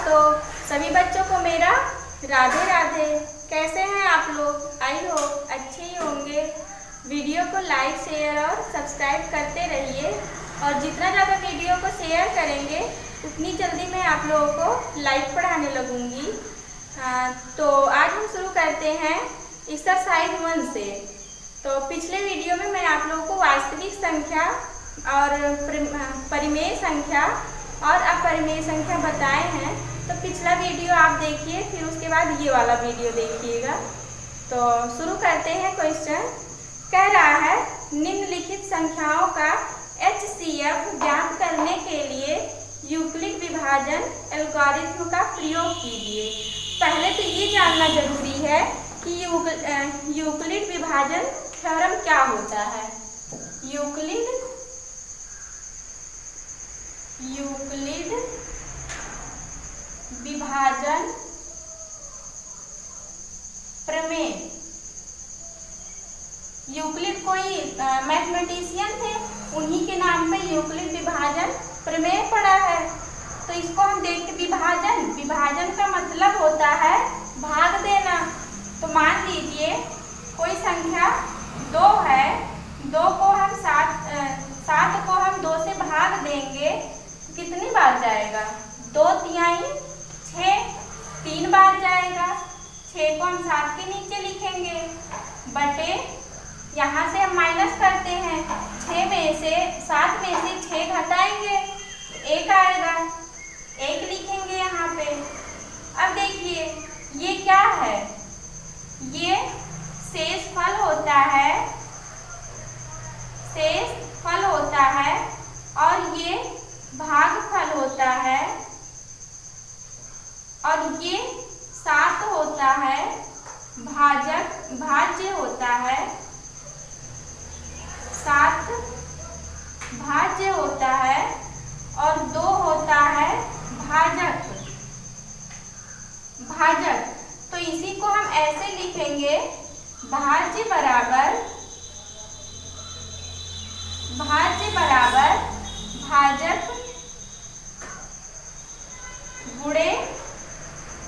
तो सभी बच्चों को मेरा राधे राधे। कैसे हैं आप लोग? आई होप अच्छे ही होंगे। वीडियो को लाइक शेयर और सब्सक्राइब करते रहिए और जितना ज़्यादा वीडियो को शेयर करेंगे उतनी जल्दी मैं आप लोगों को लाइव पढ़ाने लगूंगी। तो आज हम शुरू करते हैं एक्सरसाइज 1 से। तो पिछले वीडियो में मैं आप लोगों को वास्तविक संख्या और परिमेय संख्या और अपरिमेय संख्या बताए हैं। तो पिछला वीडियो आप देखिए, फिर उसके बाद ये वाला वीडियो देखिएगा। तो शुरू करते हैं। क्वेश्चन कह रहा है निम्नलिखित संख्याओं का HCF ज्ञात करने के लिए यूक्लिड विभाजन एल्गोरिथ्म का प्रयोग कीजिए। पहले तो ये जानना जरूरी है कि यूक्लिड विभाजन थ्योरम क्या होता है। यूक्लिड विभाजन प्रमेय। यूक्लिड कोई मैथमेटिशियन थे, उन्हीं के नाम पे यूक्लिड विभाजन प्रमेय पड़ा है। तो इसको हम देखते विभाजन का मतलब होता है भाग देना। तो मान लीजिए कोई संख्या 2 है, 2 को हम 7 को हम 2 से भाग देंगे तो कितनी बार जाएगा? 2 तिहाई 6, 3 बार जाएगा। 6 को हम 7 के नीचे लिखेंगे बटे, यहाँ से हम माइनस करते हैं, 7 में से 6 घटाएंगे 1 आएगा, 1 लिखेंगे यहाँ पे। अब देखिए ये क्या है, ये शेषफल होता है, शेषफल होता है और ये भागफल होता है और ये 7 होता है, भाज्य होता है, 7 भाज्य होता है और 2 होता है भाजक। तो इसी को हम ऐसे लिखेंगे, भाज्य बराबर भाजक गुणे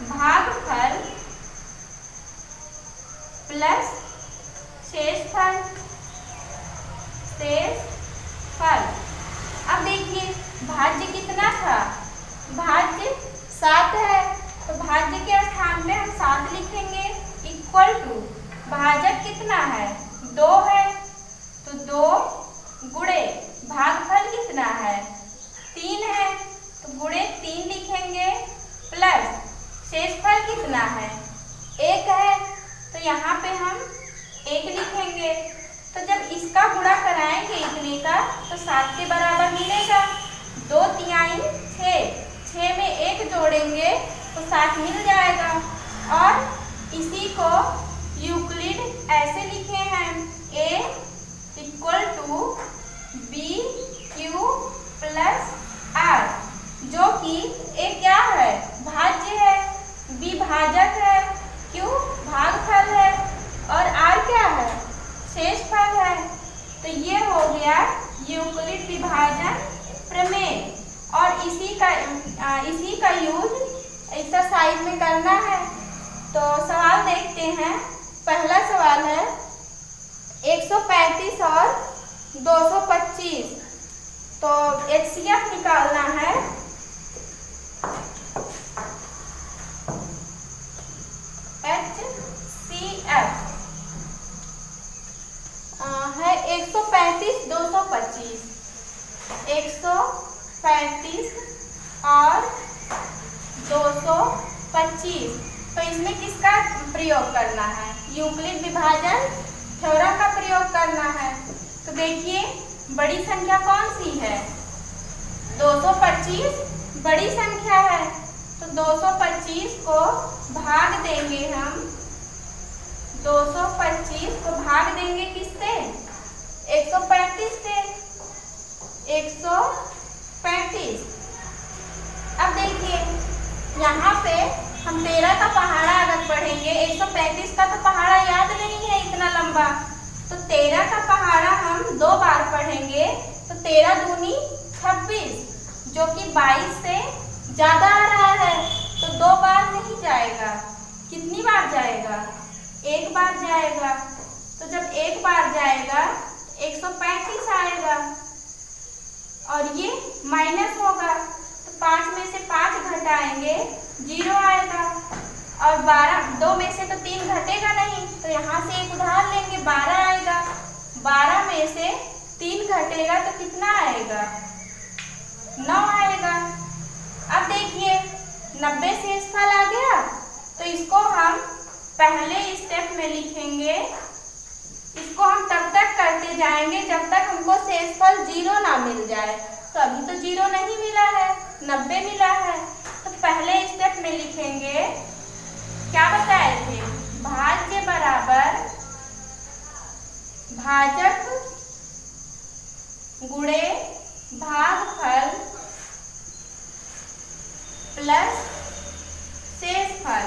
भागफल प्लस शेषफल। अब देखिए भाज्य कितना था? भाज्य 7 है, तो भाज्य के स्थान पे हम 7 लिखेंगे इक्वल टू भाजक कितना है? 2 है, तो 2 गुणे भागफल कितना है? 3 है, तो गुणे 3 लिखेंगे प्लस शेषफल कितना है? 1 है, तो यहाँ पे हम 1 लिखेंगे। तो जब इसका गुणा कराएंगे इतने का तो 7 के बराबर मिलेगा। 2 तिहाई 6 में 1 जोड़ेंगे तो 7 मिल जाएगा। और इसी को यूक्लिड ऐसे लिखे हैं, A equal to BQ plus R, जो कि A क्या है? भाज्य है, B भाजक है, Q भागफल है और R क्या है? शेषफल है। तो ये हो गया यूक्लिड विभाजन प्रमेय और इसी का यूज एक्सरसाइज में करना है। तो सवाल देखते हैं। पहला सवाल है 135 और 225, तो HCF निकालना है। HCF है 135 225, 135 और 225। तो इसमें किसका प्रयोग करना है? यूक्लिड विभाजन थ्योरम का प्रयोग करना है। तो देखिए बड़ी संख्या कौन सी है? 225 बड़ी संख्या है, तो 225 को भाग देंगे हम, 225 को भाग देंगे किससे? 135 से, 135। अब देखिए यहाँ पे हम 13 का पहाड़ा अगर पढ़ेंगे, 135 का तो पहाड़ा याद नहीं है इतना लंबा, तो 13 का पहाड़ा हम 2 बार पढ़ेंगे तो 13 दूनी 26, जो कि 22 से ज्यादा आ रहा है। रुक जाएगा, कितनी बार जाएगा, एक बार जाएगा। तो जब एक बार जाएगा 135 आएगा और ये माइनस होगा, तो 5 में से 5 घटाएंगे 0 आएगा। और 2 में से तो 3 घटेगा नहीं, तो यहाँ से एक उधार लेंगे, 12 आएगा। 12 में से 3 घटेगा तो कितना आएगा, 9 आएगा। अब देखिए 90 शेषफल आ गया, तो इसको हम पहले स्टेप में लिखेंगे। इसको हम तब तक करते जाएंगे जब तक हमको शेषफल 0 ना मिल जाए। तो अभी तो 0 नहीं मिला है, 90 मिला है। तो पहले स्टेप में लिखेंगे, क्या बताए थे, भाज्य बराबर भाजक गुणे भागफल प्लस शेषफल।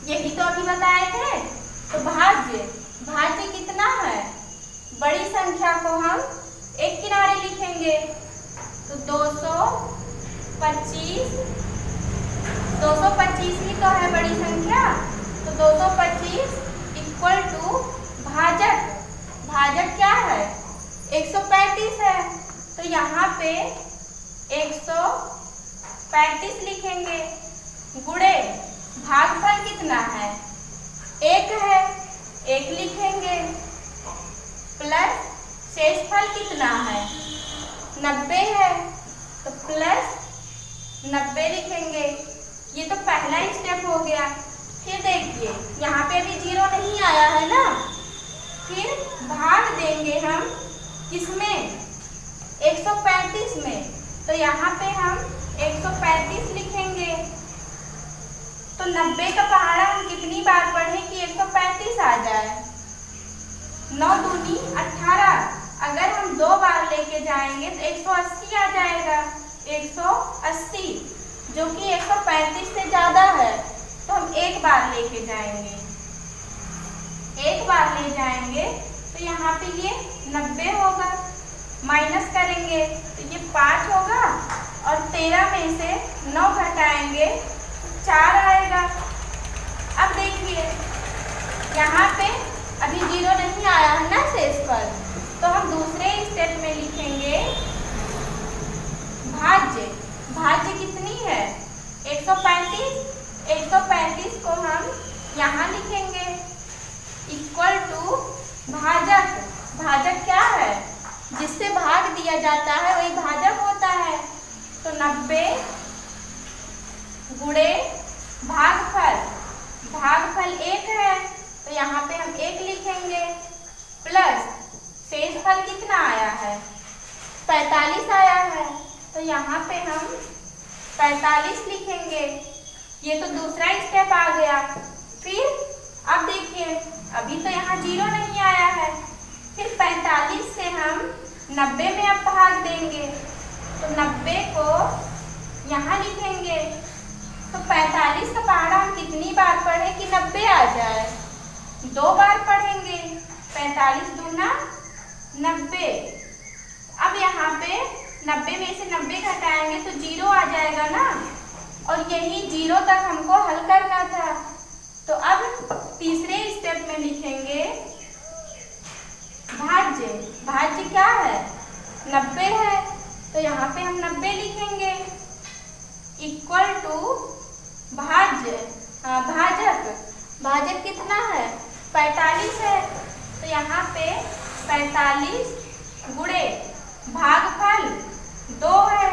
यही तो अभी बताए थे। तो भाज्य कितना है, बड़ी संख्या को हम एक किनारे लिखेंगे। तो 225 ही तो है बड़ी संख्या। तो 225 इक्वल टू भाजक क्या है, 135 है। तो यहाँ पे 135 लिखेंगे, गुणे भागफल कितना है, 1 है, 1 लिखेंगे, प्लस शेषफल कितना है, 90 है, तो प्लस 90 लिखेंगे। ये तो पहला स्टेप हो गया। फिर देखिए यहाँ पे अभी 0 नहीं आया है ना, फिर भाग देंगे हम किसमें, 135 में। तो यहाँ पे हम 135 लिखेंगे। तो 90 का पहाड़ा हम कितनी बार पढ़ें कि 135 आ जाए, 9 दूनी 18। अगर हम 2 बार लेके जाएंगे तो 180 आ जाएगा, 180, जो कि 135 से ज़्यादा है। तो हम एक बार लेके जाएंगे, एक बार ले जाएंगे तो यहाँ पे ये 90 होगा, माइनस करेंगे तो ये 5 होगा और 13 में से 9 घटाएंगे 4 आएगा। अब देखिए यहाँ पे अभी 0 नहीं आया है ना शेषफल, तो हम दूसरे स्टेप में लिखेंगे भाज्य कितनी है, 135 को हम यहाँ लिखेंगे इक्वल टू भाजक क्या है, जिससे भाग दिया जाता है वही भाजक होता है। तो 90 गुणे भागफल 1 है, तो यहाँ पे हम 1 लिखेंगे, प्लस शेषफल कितना आया है, 45 आया है, तो यहाँ पे हम 45 लिखेंगे। ये तो दूसरा स्टेप आ गया। फिर अब देखिए अभी तो यहाँ 0 नहीं आया है, फिर 45 से हम 90 में अब भाग देंगे, तो 90 को यहाँ लिखेंगे। तो 45 का पहाड़ा हम कितनी बार पढ़े कि 90 आ जाए, 2 बार पढ़ेंगे, 45 दूना 90। अब यहाँ पे 90 में से 90 घटाएंगे तो 0 आ जाएगा ना, और यही 0 तक हमको हल करना था। तो अब तीसरे स्टेप में लिखेंगे भाज्य क्या है, 90 है, तो यहाँ पे हम 90 लिखेंगे इक्वल टू भाजक कितना है, 45 है, तो यहाँ पे 45 गुणे भागफल 2 है,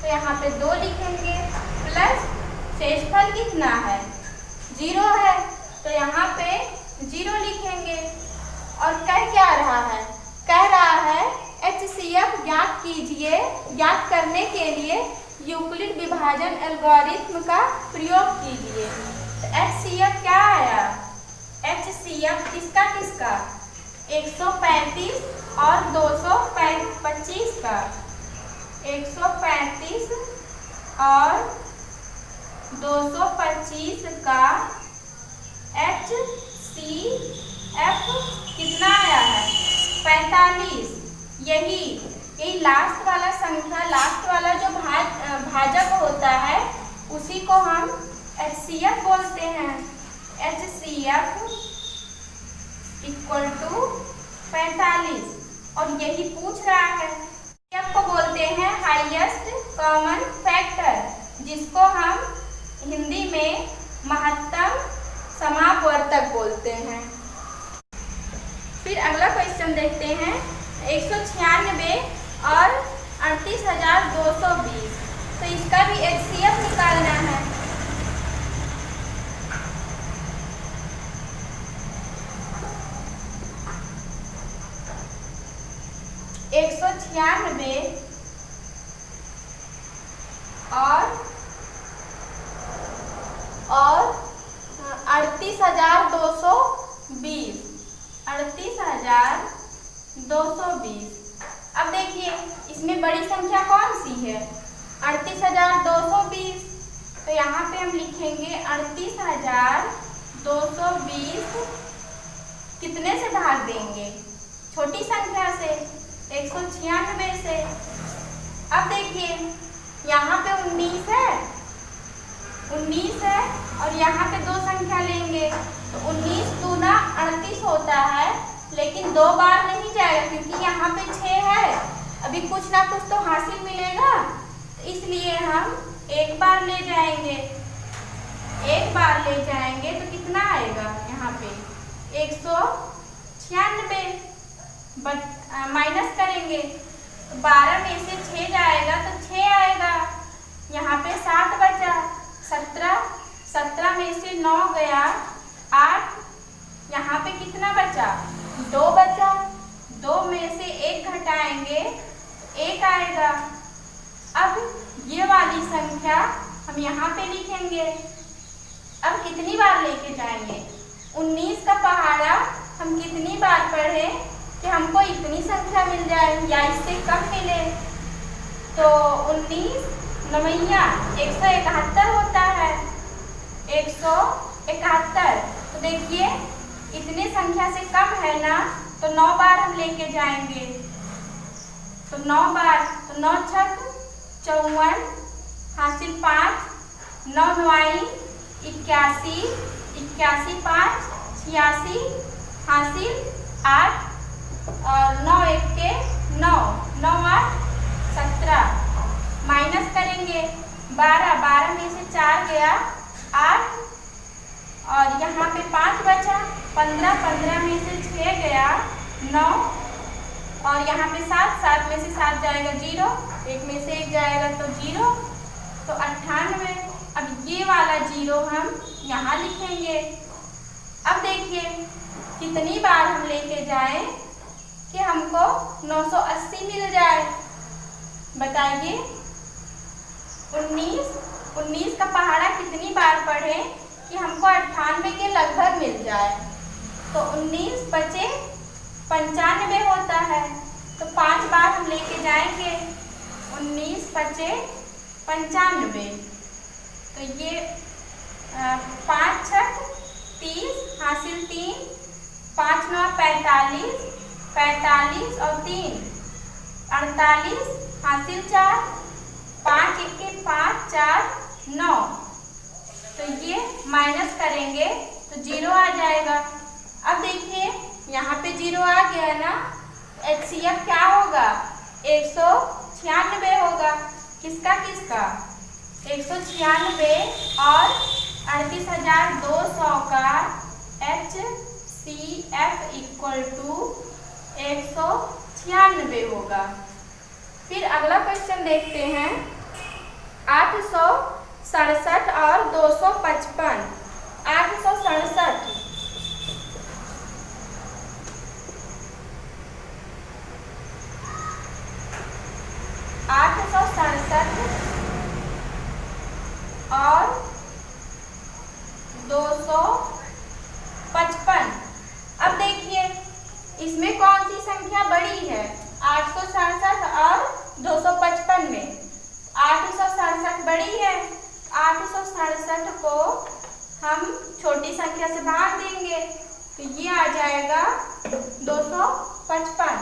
तो यहाँ पे 2 लिखेंगे, प्लस शेषफल कितना है, 0 है, तो यहाँ पे 0 लिखेंगे। और कह क्या रहा है, कह रहा है HCF ज्ञात कीजिए। ज्ञात करने के लिए यूक्लिड विभाजन एल्गोरिथ्म का प्रयोग कीजिए। तो HCF क्या आया, HCF किसका 135 और 225 का, 135 और 225 का HCF कितना आया है, 45। यही लास्ट वाला संख्या, लास्ट वाला जो भाजक होता है HCF बोलते हैं। HCF इक्वल टू 45 और यही पूछ रहा है। HCF को बोलते हैं हाईएस्ट कॉमन फैक्टर, जिसको हम हिंदी में महत्तम समापवर्तक बोलते हैं। फिर अगला क्वेश्चन देखते हैं 196 और 38,220, तो इसका भी HCF निकालना है। एक 196 और 38,220, 38,220। अब देखिए इसमें बड़ी संख्या कौन सी है? 38,220, तो यहाँ पे हम लिखेंगे 38,220 कितने से भाग देंगे? छोटी संख्या से, 196 से। अब देखिए यहाँ पे 19 है, 19 है और यहाँ पे दो संख्या लेंगे तो 19 दूना 38 होता है, लेकिन दो बार नहीं जाएगा क्योंकि यहाँ पे 6 है। अभी कुछ ना कुछ तो हासिल मिलेगा, इसलिए हम एक बार ले जाएंगे। एक बार ले जाएंगे तो कितना आएगा? यहाँ पे 196 माइनस करेंगे तो 12 में से 6 जाएगा तो 6 आएगा। यहाँ पे 7 बचा, 17 में से 9 गया 8, यहाँ पे कितना बचा? 2 बचा। 2 में से 1 घटाएंगे 1 आएगा। अब ये वाली संख्या हम यहाँ पे लिखेंगे। अब कितनी बार लेके जाएंगे? 19 का पहाड़ा हम कितनी बार पढ़े कि हमको इतनी संख्या मिल जाए या इससे कम मिले? तो 19 नवैया 171 होता है, 171। तो देखिए इतनी संख्या से कम है ना, तो 9 बार हम लेके जाएंगे। तो 9 बार, तो 9 छक 54, हासिल 5, 9 9 81, 81 5 86, हासिल 8 और 9 1 के 9, 9 8 17। माइनस करेंगे 12 में से 4 गया 8 और यहाँ पे 5 बचा। 15 में से 6 गया 9 और यहाँ पे 7 में से 7 जाएगा 0, 1 में से 1 जाएगा तो 0, तो 98। अब ये वाला 0 हम यहाँ लिखेंगे। अब देखिए कितनी बार हम लेके जाएं कि हमको 980 मिल जाए? बताइए 19 का पहाड़ा कितनी बार पढ़े कि हमको 98 के लगभग मिल जाए? तो 19 बचे 95 होता है, तो 5 बार हम लेके जाएंगे। 19 बचे 95, तो ये 5 छक 30, हासिल 3, 5 9 45, 45 और 3 48, हासिल 4, 5 1 के 5 4 9। तो ये माइनस करेंगे तो 0 आ जाएगा। अब देखिए यहाँ पे 0 आ गया ना, HCF क्या होगा? 196 होगा। किसका? 196 और 38,200 का HCF इक्वल टू 196 होगा। फिर अगला क्वेश्चन देखते हैं 867 और 255। 867 और 255। अब देखिए इसमें कौन सी संख्या बड़ी है? 867 और 255 में 867 बड़ी है। 867 को हम छोटी संख्या से भाग देंगे तो ये आ जाएगा 255।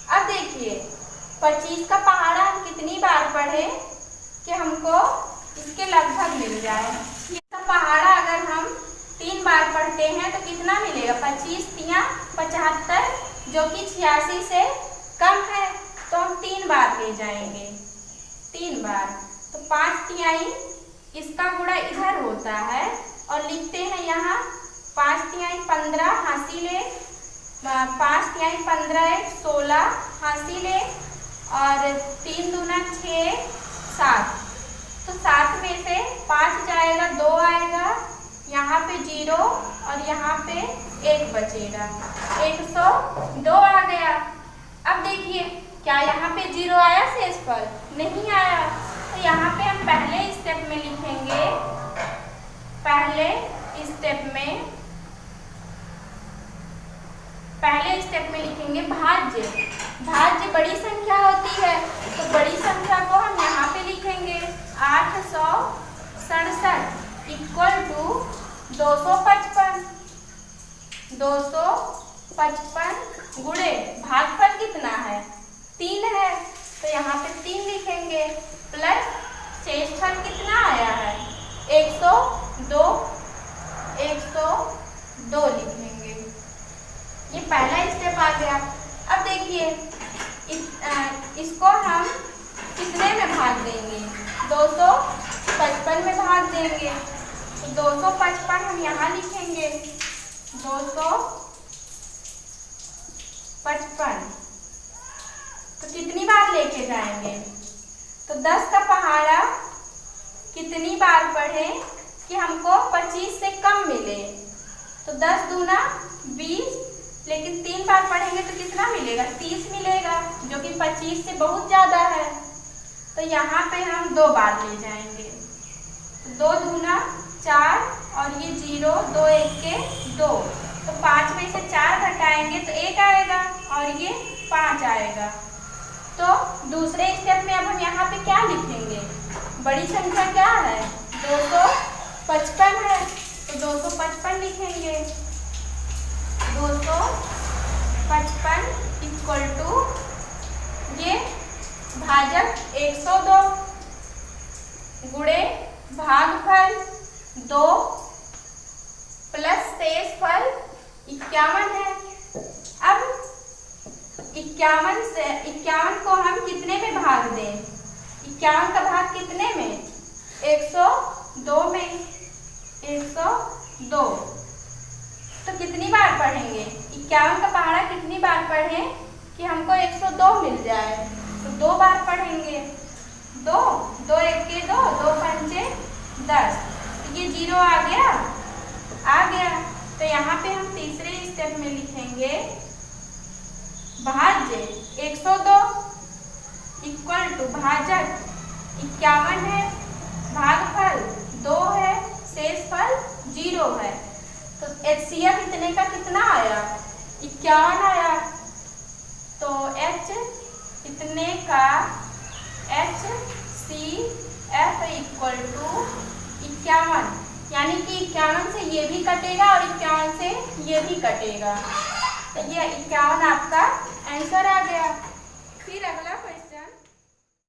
अब देखिए 25 का पहाड़ा हम कितनी बार पढ़े कि हमको इसके लगभग मिल जाए? 25 का पहाड़ा अगर हम 3 बार पढ़ते हैं तो कितना मिलेगा? 25 तिया 75, जो कि 86 से कम है, तो हम 3 बार ले जाएंगे, 3 बार। तो 5 तिहाई इसका गुणा इधर होता है और लिखते हैं यहाँ 5 तिहाई 15 हासिले, 5 तिहाई 15 एक 16 हासिले और 3 दूना 6 7। तो 7 में से 5 जाएगा, 2 आएगा, यहाँ पे 0 और यहाँ पे 1 बचेगा, 102 आ गया। अब देखिए क्या यहाँ पे 0 आया शेषफल? नहीं आया। तो यहाँ पे हम पहले स्टेप में लिखेंगे, पहले स्टेप में लिखेंगे भाज्य। भाज्य बड़ी संख्या होती है, तो बड़ी संख्या को हम यहाँ पे लिखेंगे 867 इक्वल टू 255। 255 गुणे भागफल कितना है? 3 है, तो यहाँ पे 3 लिखेंगे, प्लस शेषफल कितना आया है? 102 लिखेंगे। ये पहला स्टेप आ गया। अब देखिए इसको हम कितने में भाग देंगे? 255 में भाग देंगे। तो 255 हम यहाँ लिखेंगे, 255। तो कितनी बार लेके जाएंगे? तो 10 का पहाड़ा कितनी बार पढ़े कि हमको 25 से कम मिले? तो 10 दूना 20, लेकिन 3 बार पढ़ेंगे तो कितना मिलेगा? 30 मिलेगा, जो कि 25 से बहुत ज़्यादा है। तो यहाँ पे हम 2 बार ले जाएंगे, 2 दूना 4 और ये 0, 2 1 के 2। तो 5 में से 4 घटाएंगे तो 1 आएगा और ये 5 आएगा। तो दूसरे स्टेप में अब हम यहाँ पे क्या लिखेंगे? बड़ी संख्या क्या है? 255 है, तो 255 लिखेंगे। 255 इक्वल टू ये भाजक 102 गुणे भागफल 2 प्लस शेषफल 51 है। अब 51 को हम कितने में भाग दें? 51 का भाग कितने में? 102 में, 102। तो कितनी बार पढ़ेंगे? 51 का पहाड़ा कितनी बार पढ़ें कि हमको 102 मिल जाए? तो 2 बार पढ़ेंगे, 2 1 के 2, 2 पंचे 10। ये 0 आ गया। तो यहाँ पे हम तीसरे स्टेप में लिखेंगे भाज्य 102 इक्वल टू भाजक 51 है, भागफल 2 है, शेषफल 0 है। तो HCF इतने का कितना आया? 51 आया। तो H इतने का HCF इक्वल टू 51, यानी कि 51 से ये भी कटेगा और 51 से ये भी कटेगा। तो ये 51 आपका आंसर आ गया। फिर अगला